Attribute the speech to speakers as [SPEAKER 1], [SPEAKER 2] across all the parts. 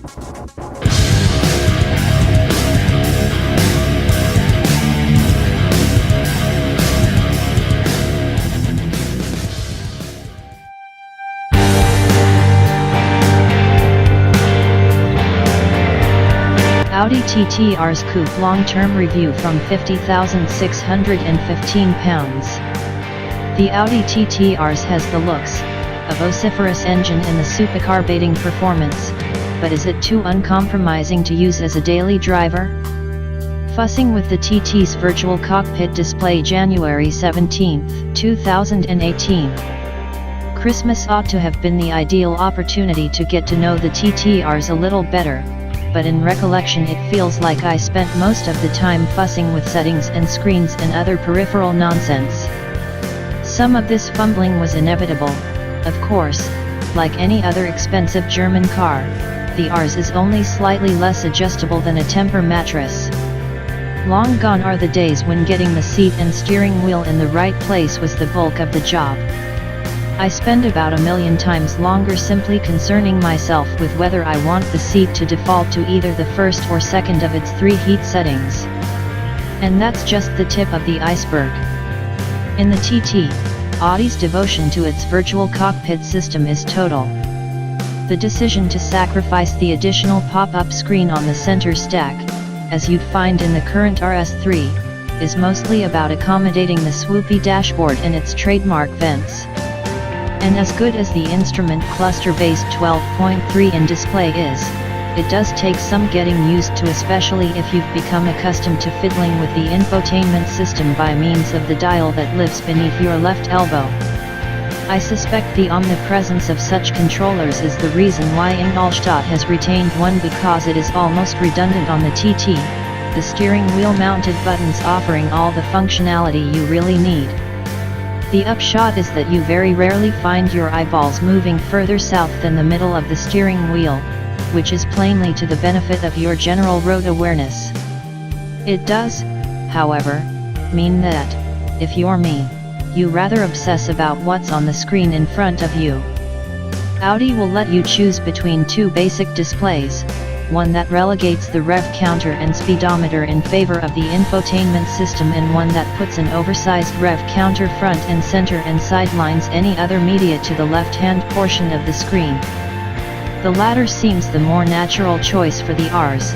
[SPEAKER 1] Audi TT RS Coupé long-term review from £50,615. The Audi TT RS has the looks of a vociferous engine and the supercarbating performance, but is it too uncompromising to use as a daily driver? Fussing with the TT's virtual cockpit display January 17, 2018. Christmas ought to have been the ideal opportunity to get to know the TT RS a little better, but in recollection it feels like I spent most of the time fussing with settings and screens and other peripheral nonsense. Some of this fumbling was inevitable, of course. Like any other expensive German car, the RS is only slightly less adjustable than a Tempur mattress. Long gone are the days when getting the seat and steering wheel in the right place was the bulk of the job. I spend about a million times longer simply concerning myself with whether I want the seat to default to either the first or second of its 3 heat settings. And that's just the tip of the iceberg. In the TT, Audi's devotion to its virtual cockpit system is total. The decision to sacrifice the additional pop-up screen on the center stack, as you'd find in the current RS3, is mostly about accommodating the swoopy dashboard and its trademark vents. And as good as the instrument cluster-based 12.3-in display is, it does take some getting used to, especially if you've become accustomed to fiddling with the infotainment system by means of the dial that lives beneath your left elbow. I suspect the omnipresence of such controllers is the reason why Ingolstadt has retained one, because it is almost redundant on the TT, the steering wheel mounted buttons offering all the functionality you really need. The upshot is that you very rarely find your eyeballs moving further south than the middle of the steering wheel, which is plainly to the benefit of your general road awareness. It does, however, mean that, if you're me, you rather obsess about what's on the screen in front of you. Audi will let you choose between 2 basic displays, one that relegates the rev counter and speedometer in favor of the infotainment system, and one that puts an oversized rev counter front and center and sidelines any other media to the left-hand portion of the screen. The latter seems the more natural choice for the RS,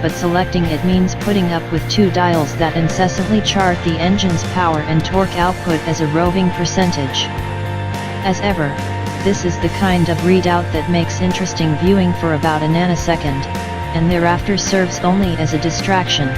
[SPEAKER 1] but selecting it means putting up with 2 dials that incessantly chart the engine's power and torque output as a roving percentage. As ever, this is the kind of readout that makes interesting viewing for about a nanosecond, and thereafter serves only as a distraction.